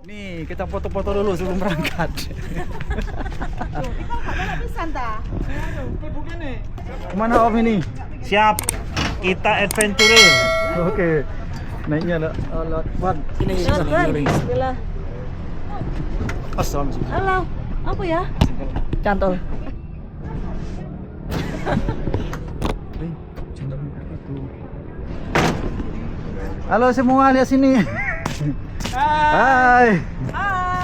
Nih, kita foto-foto dulu sebelum berangkat. Kemana Om ini? Siap, kita adventure. Oke. Naiknya lewat Wan. Ini. Bismillah. Assalamualaikum. Halo. Apa ya? Cantol. Halo semua, lihat sini. Hai.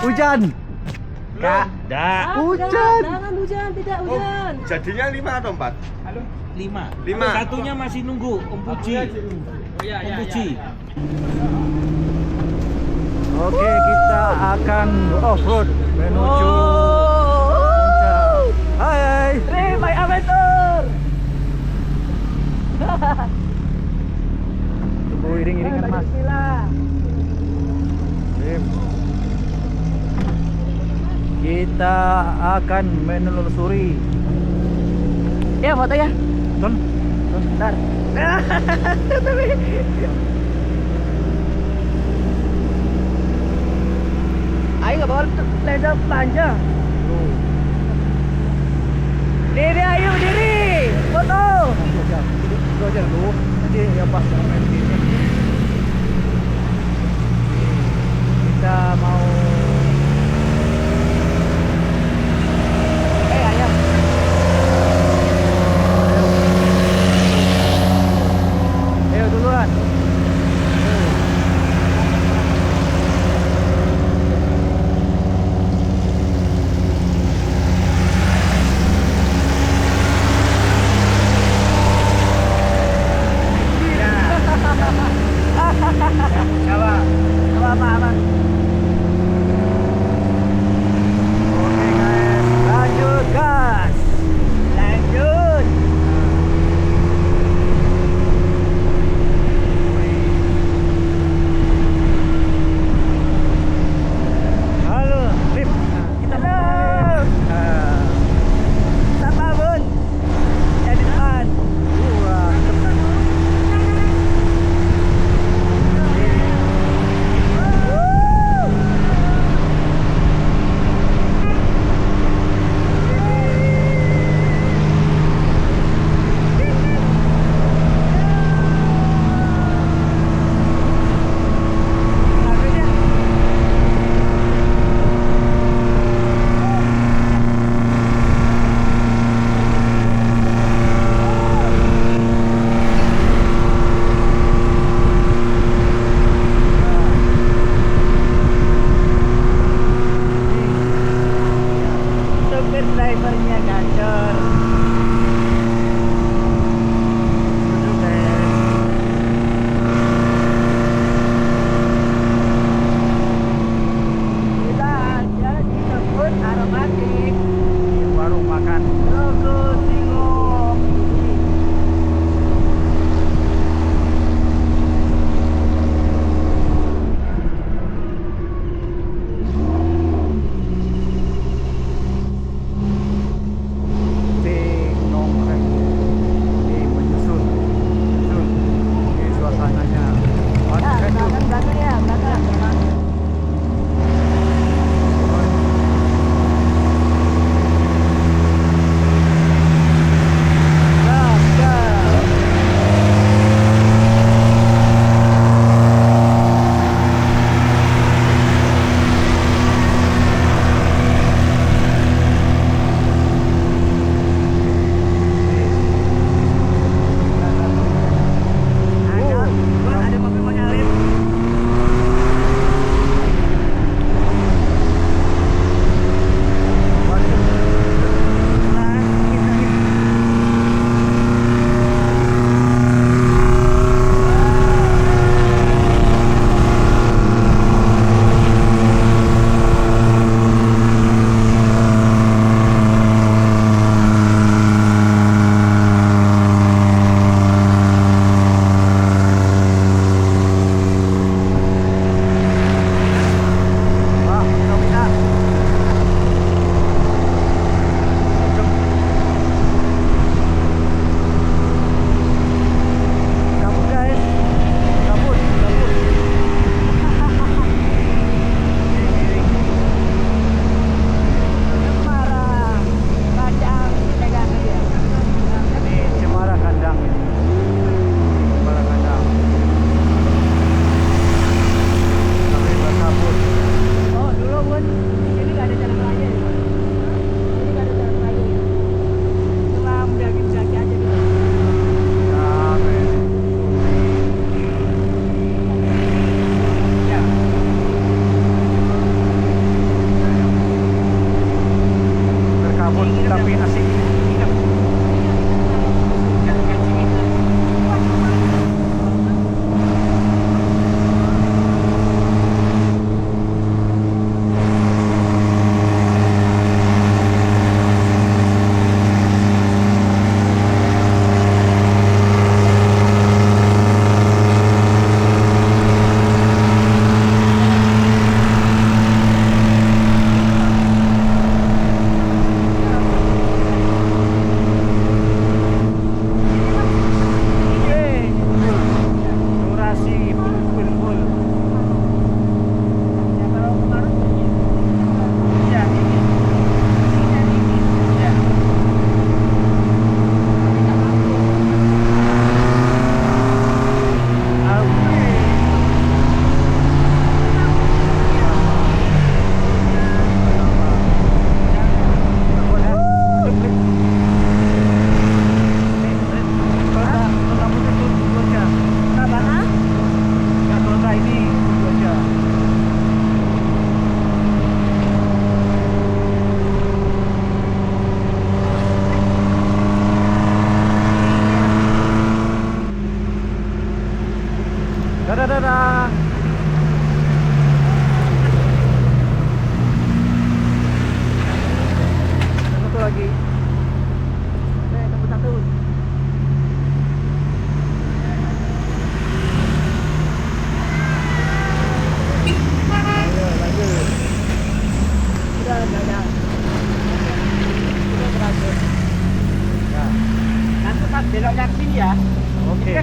Hujan. Kak, dah. Hujan. Jangan hujan, tidak hujan. Jadinya 5 atau 4? 5. 5. Satunya masih nunggu Om Puji. Om Puji. Oke, kita akan off-road menuju puncak. Hai. Hey, my adventure. Tunggu iring-iringan Mas. Bismillah. Sip. Kita akan menelusuri. Ya, foto ya. Ton. Bentar. Ayo nggak bawa laser belanja. Diri, ayo diri. Foto. Itu aja dulu. Nanti ya pas main gini. Kita mau Ayo. ayo duluan.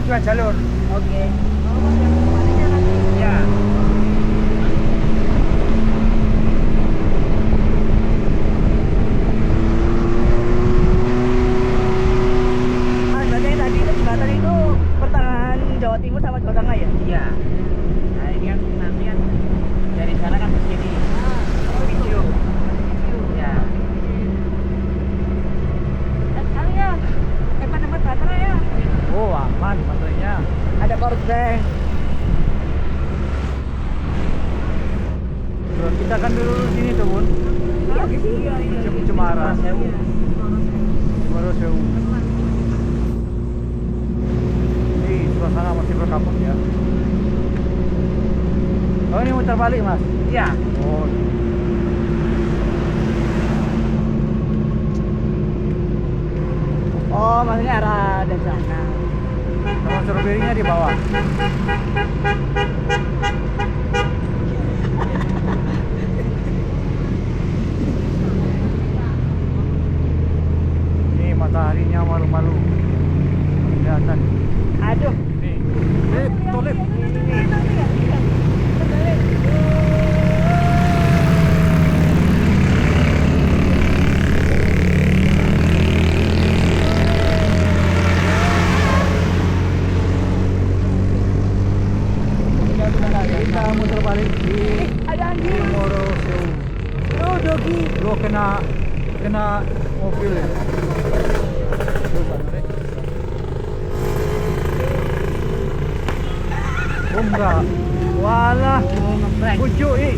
dua jalur. Oke. Oh, yang kemarinnya nanti. Ya. Ah, berarti yang tadi itu jembatan itu pertengahan Jawa Timur sama Jawa Tengah ya? Iya. Nah, ini kan nanti kan dari sana kan ke sini. Oh, Video. Ya. Sekali ya. Hebat-hebat baterai ya. Oh, aman baterainya. Ada power bank. Bro, kita kan dulu sini tuh, Bun. Iya, gitu. Iya, iya. Cemara Sewu. Cemara Sewu. Ini suasana masih berkabut ya. Oh, ini muter balik, Mas? Iya. Oh. Oh, maksudnya arah dari sana. Sama stroberinya di bawah. Ini mataharinya malu-malu. Kelihatan. Aduh. Nih. Tolip. Kita muter balik di Ada anjing. Cemoro Sewu. Oh, dogi. Bro, kena mobil ya. Oh enggak. Walah. Bujuk i.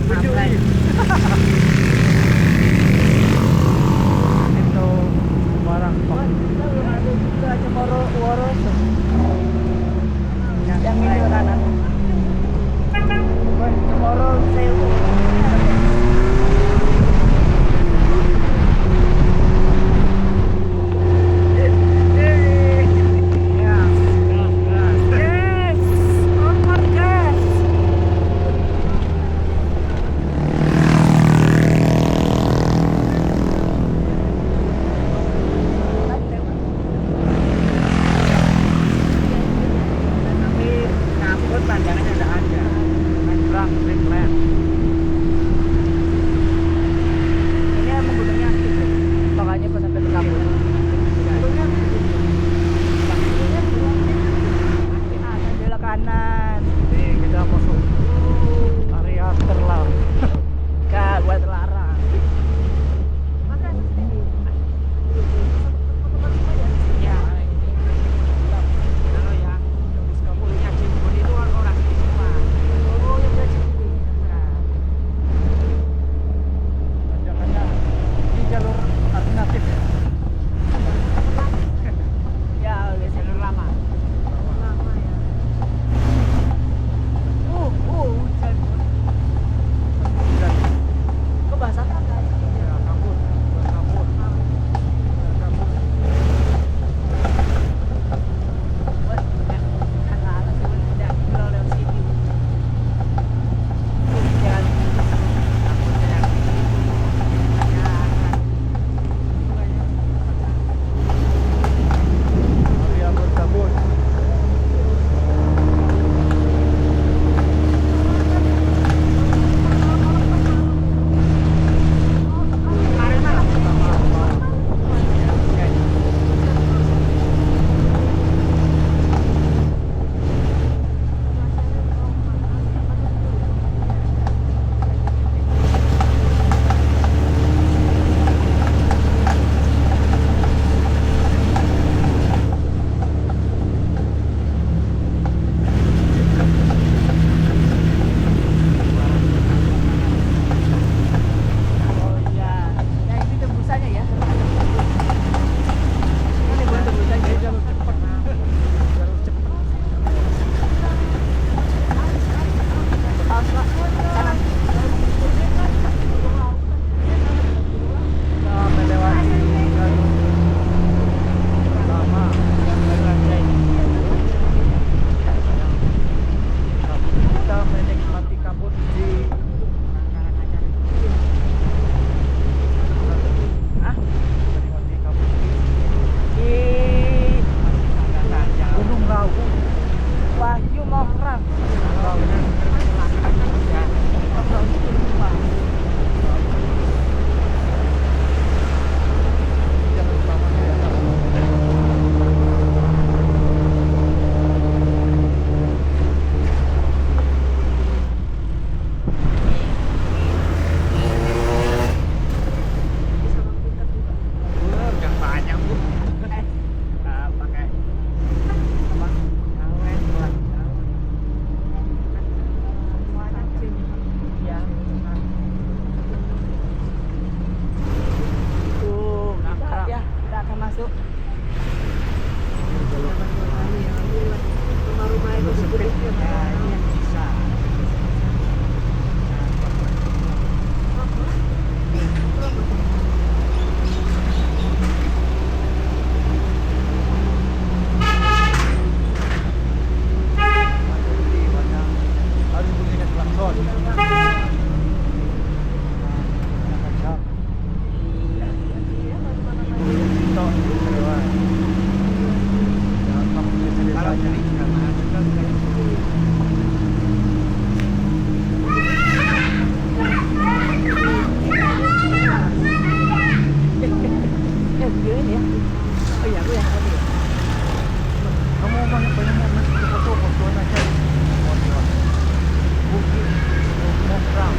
Bujuk i. Itu barang pak. Ke Cemoro Woros. Yang ini kanan. Cemoro Sewu. Yes, over gas. Tapi ngangkut Bos. Kacang. Tok, lewat. Jangan pakai ceritanya. Dưới ya. Oh iya, aku yang tadi. Kamu banyak foto aja. Bukit Mokrang.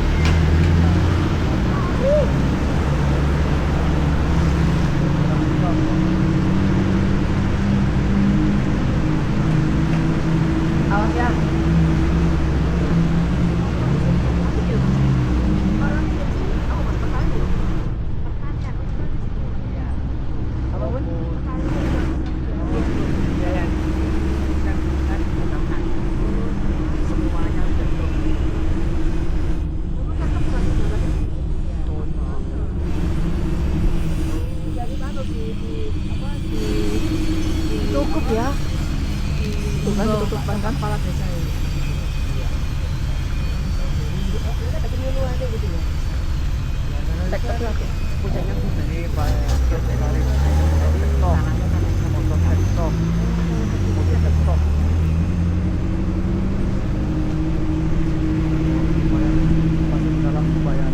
Awas ya. Apa pun? Semuanya udah cukup ya. Tuh kan tutupan kan kepala desa ini. Ada penyuluhan aja gitu ya. Tektok lagi. Puncaknya dari TikTok, motor TikTok, mobil TikTok. Masuk dalam Kubayan.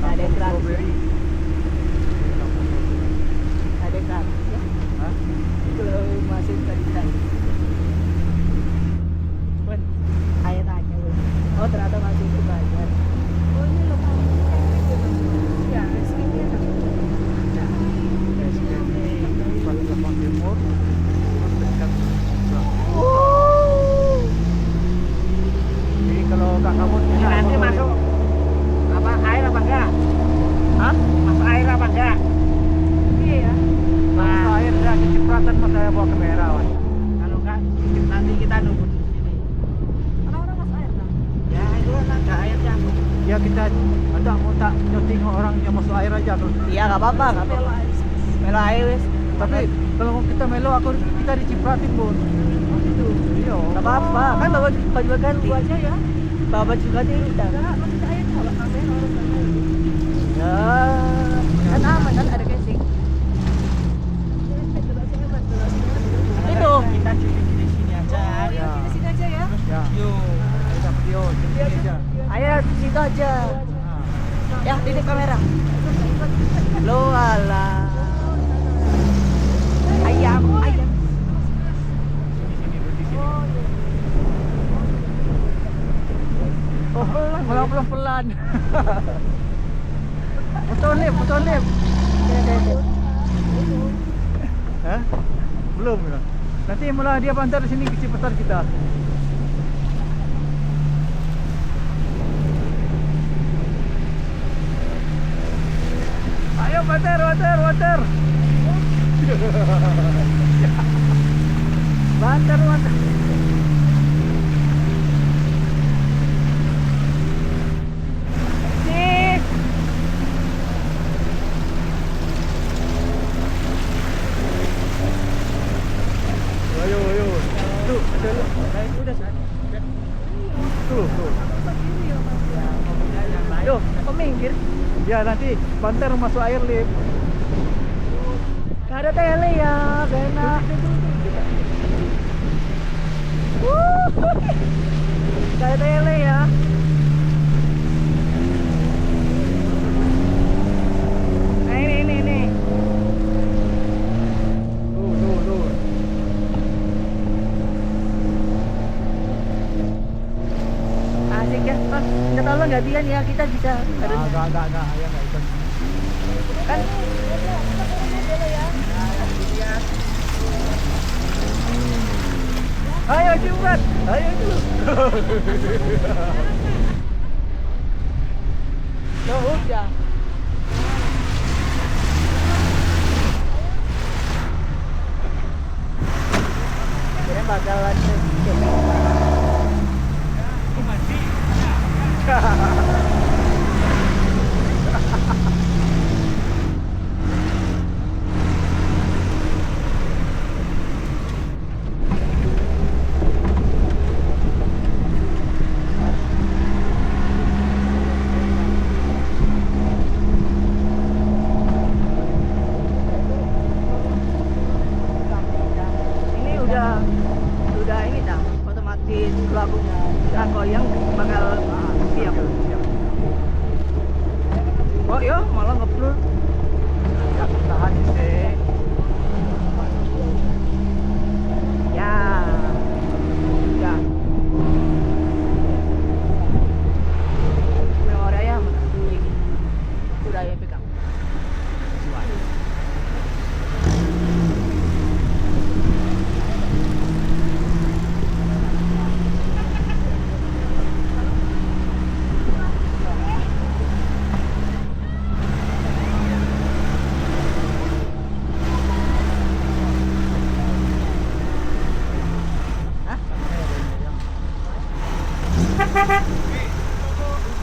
Ada yang gratis. Strawberry. Ada kan? Ya. Hah? Kalau masih tadi tadi. Wen, ayat aja wes. Oh ternyata masih itu bayar. Oh ini lokal. Ya, resminya. Pas Jepang Timur, terus dekat. Jadi kalau Kak kamu Nanti masuk apa air apa enggak? Hah? Masuk air apa enggak? Iya ya. Masuk air ya kecipratan mas saya bawa kamera Wan. Kalau enggak nanti kita nunggu di sini. Orang-orang masuk air kan? Ya itu kan ada airnya. Ya kita ada mau tak nyuting orang yang masuk air aja kalau. Iya nggak apa-apa, nggak apa-apa. Melo air wes. Tapi kalau kita melo kita dicipratin bun. Oh gitu. Iya. Nggak apa-apa, kan bawa baju ganti. Aja ya. Bawa baju ganti kita. Enggak, masih air kalau kamera orang kan. Ya, kan aman kan ada casing. Itu. Kita di sini aja. Ya. Di sini aja ya. Ya. Yuk. Kita video sini aja. Ayo di situ aja. Nah. Ya, titip kamera. Lo alah. Ayam, ayam. Oh, pelan. Foto lip. Hah? Belum ya? Nanti malah dia bantar di sini kecil besar kita. Ayo water. Bantar. Sip. Ayo. Tuh, udah sana. Tuh. Ayo, kok minggir? Ya nanti bantar masuk air lip. Gak ada tele ya, enak. Gak ada tele ya. Nah ini. Tuh. Asik ya, Mas. Minta tolong gantian ya, kita bisa. Enggak, ya enggak ikut. Kan Ayo cepat, ayo dulu. ya udah. Kira bakalan bakal siap. Oh iya, malah ngeblur. Ya, tahan sih. Ya. Ya. Memori ayam. Udah ya pegang.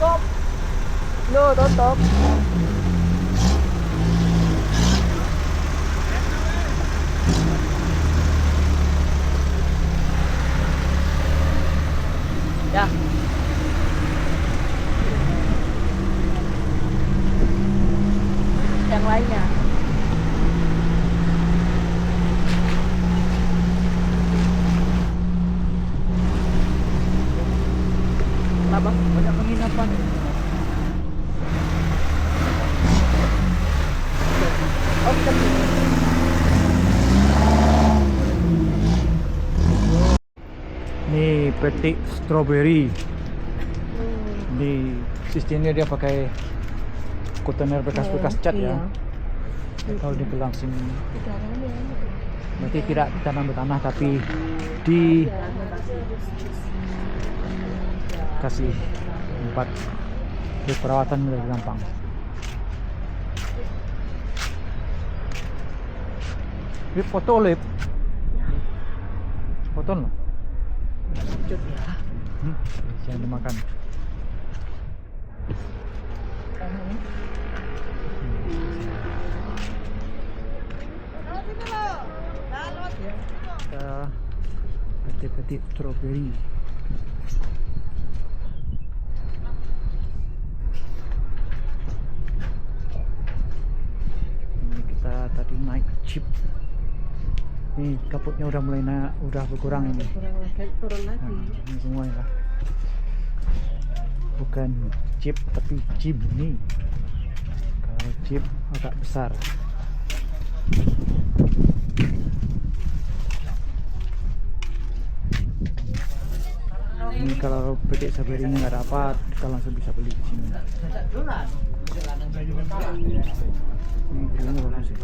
Tutup. Lo tutup. Ya. Yang lainnya. Kenapa? Banyak penginapan. Oh, kita beli. Nih petik strawberry. Di sistemnya dia pakai kontainer bekas-bekas cat ya. Kalau di gelang sini. Berarti tidak ditanam di tanah tapi di kasih tempat di perawatan lebih gampang. Ini foto lip. Foto loh. Jangan dimakan. Kita petik-petik strawberry. Ini kita tadi naik jeep. Nih kaputnya udah mulai udah berkurang ini. Turun lagi. Ini semua ya. Bukan jeep tapi jeep nih. Kalau jeep agak besar. Ini kalau petik strawberry-nya nggak dapat, kita langsung bisa beli di sini. Ini kayaknya bagus sih.